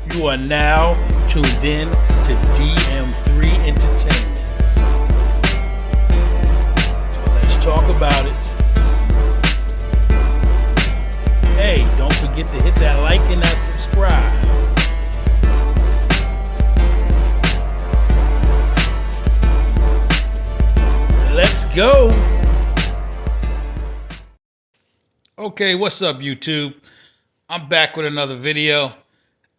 You are now tuned in to DM3 Entertainment. So let's talk about it. Hey, don't forget to hit that like and that subscribe. Let's go. Okay, what's up, YouTube? I'm back with another video.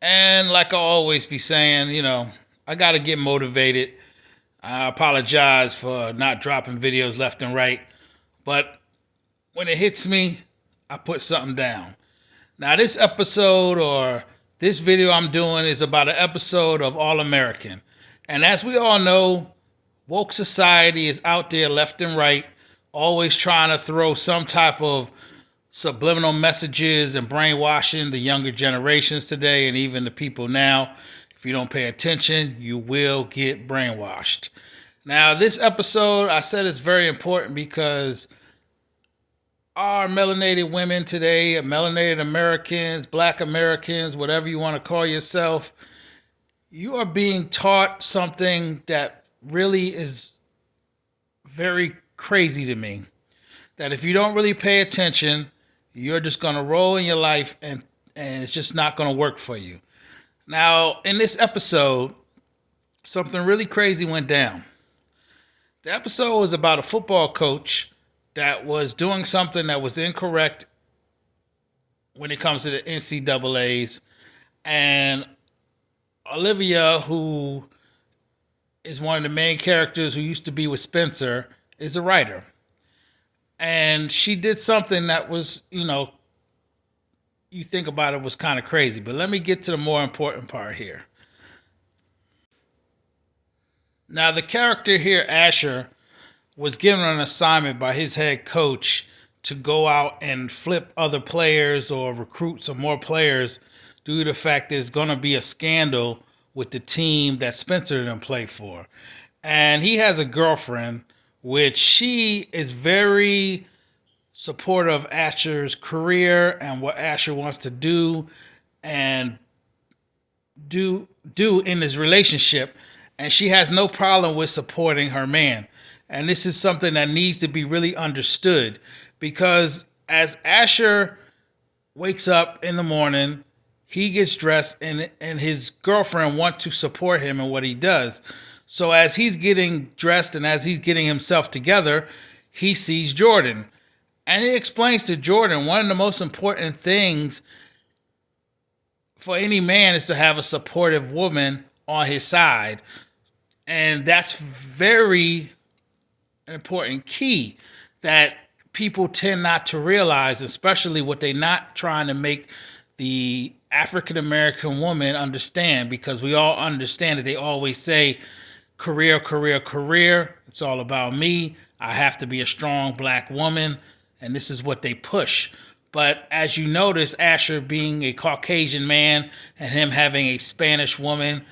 And like I always be saying, I got to get motivated. I apologize for not dropping videos left and right. But when it hits me, I put something down. Now, this episode or this video I'm doing is about an episode of All American. And as we all know, woke society is out there left and right, always trying to throw some type of subliminal messages and brainwashing the younger generations today and even the people now. If you don't pay attention, you will get brainwashed. Now, this episode, I said it's very important because our melanated women today, melanated Americans, black Americans, whatever you want to call yourself, you are being taught something that really is very crazy to me. That if you don't really pay attention, you're just going to roll in your life and it's just not going to work for you. Now, in this episode, something really crazy went down. The episode was about a football coach that was doing something that was incorrect when it comes to the NCAAs. And Olivia, who is one of the main characters who used to be with Spencer, is a writer. And she did something that was, you think about it, was kind of crazy. But let me get to the more important part here. Now, the character here, Asher, was given an assignment by his head coach to go out and flip other players or recruit some more players due to the fact there's going to be a scandal with the team that Spencer and them play for. And he has a girlfriend, which she is very supportive of Asher's career and what Asher wants to do and do in his relationship. And she has no problem with supporting her man. And this is something that needs to be really understood, because as Asher wakes up in the morning, he gets dressed and his girlfriend wants to support him in what he does. So as he's getting dressed and as he's getting himself together, he sees Jordan. And he explains to Jordan, one of the most important things for any man is to have a supportive woman on his side. And that's very important key that people tend not to realize, especially what they're not trying to make the African-American woman understand, because we all understand that they always say, career, career, career. It's all about me. I have to be a strong black woman. And this is what they push. But as you notice, Asher being a Caucasian man and him having a Spanish woman,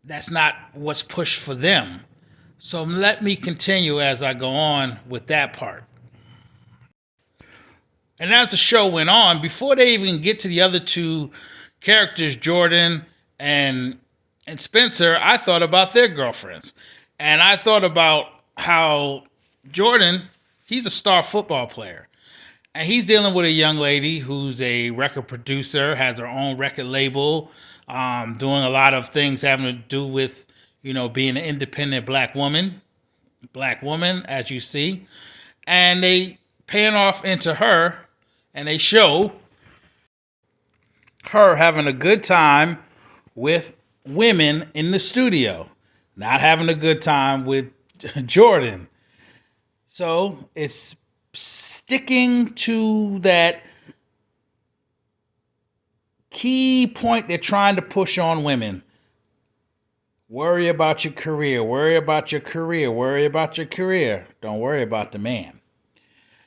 that's not what's pushed for them. So let me continue as I go on with that part. And as the show went on, before they even get to the other two characters, Jordan and Spencer, I thought about their girlfriends. And I thought about how Jordan, he's a star football player. And he's dealing with a young lady who's a record producer, has her own record label, doing a lot of things having to do with, being an independent black woman, as you see. And they pan off into her, and they show her having a good time with women in the studio, not having a good time with Jordan. So it's sticking to that key point they're trying to push on women. Worry about your career, worry about your career, worry about your career. Don't worry about the man.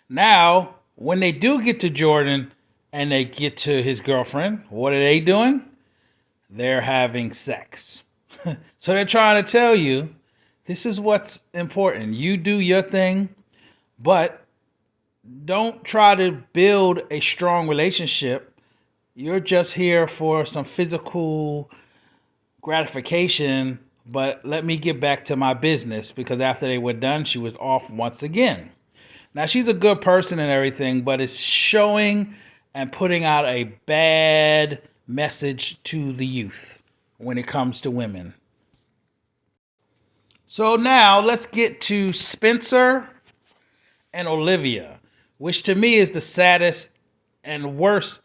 Now, when they do get to Jordan and they get to his girlfriend, what are they doing? They're having sex. So they're trying to tell you, this is what's important. You do your thing, but don't try to build a strong relationship You're just here for some physical gratification, but let me get back to my business, because after they were done, she was off once again. Now, she's a good person and everything, but it's showing and putting out a bad message to the youth when it comes to women. So now let's get to Spencer and Olivia, which to me is the saddest and worst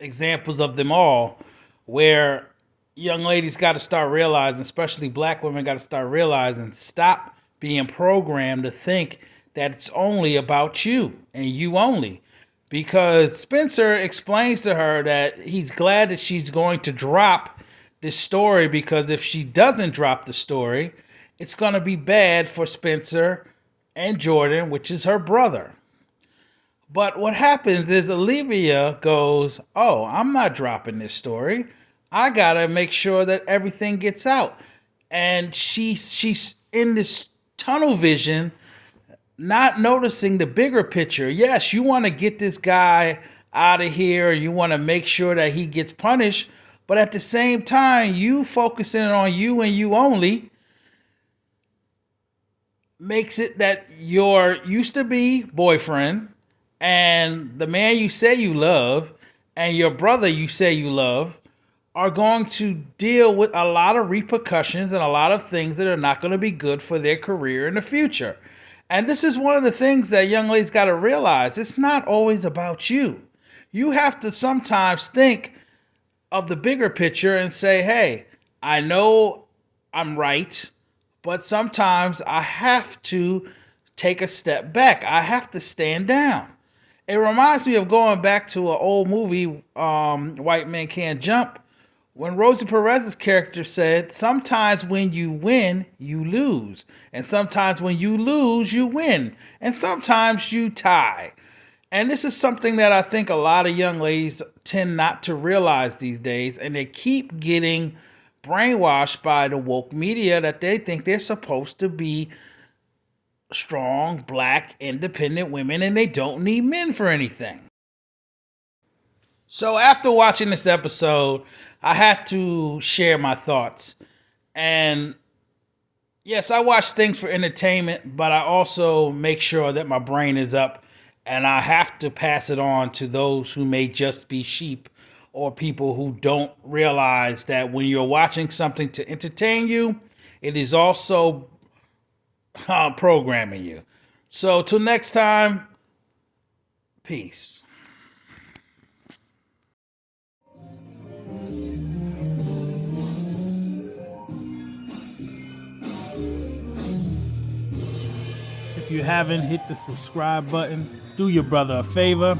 examples of them all, where young ladies got to start realizing, especially black women got to start realizing, stop being programmed to think that it's only about you and you only. Because Spencer explains to her that he's glad that she's going to drop this story, because if she doesn't drop the story, it's going to be bad for Spencer and Jordan, which is her brother. But what happens is Olivia goes, "Oh, I'm not dropping this story. I got to make sure that everything gets out." And she's in this tunnel vision, not noticing the bigger picture. Yes, you want to get this guy out of here. You want to make sure that he gets punished. But at the same time, you focusing on you and you only makes it that your used to be boyfriend and the man you say you love and your brother you say you love are going to deal with a lot of repercussions and a lot of things that are not going to be good for their career in the future. And this is one of the things that young ladies got to realize. It's not always about you. You have to sometimes think of the bigger picture and say, hey, I know I'm right, but sometimes I have to take a step back. I have to stand down. It reminds me of going back to an old movie, White Men Can't Jump, when Rosie Perez's character said, sometimes when you win, you lose. And sometimes when you lose, you win. And sometimes you tie. And this is something that I think a lot of young ladies tend not to realize these days. And they keep getting brainwashed by the woke media that they think they're supposed to be strong, black, independent women, and they don't need men for anything. So after watching this episode, I had to share my thoughts. And yes, I watch things for entertainment, but I also make sure that my brain is up, and I have to pass it on to those who may just be sheep or people who don't realize that when you're watching something to entertain you, it is also programming you. So till next time, peace. If you haven't hit the subscribe button, do your brother a favor,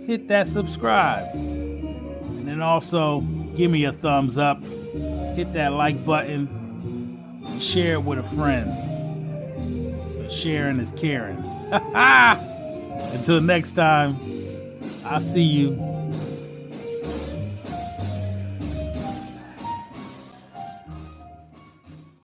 hit that subscribe. And then also give me a thumbs up, hit that like button, and share it with a friend. Sharing is caring. Until next time, I'll see you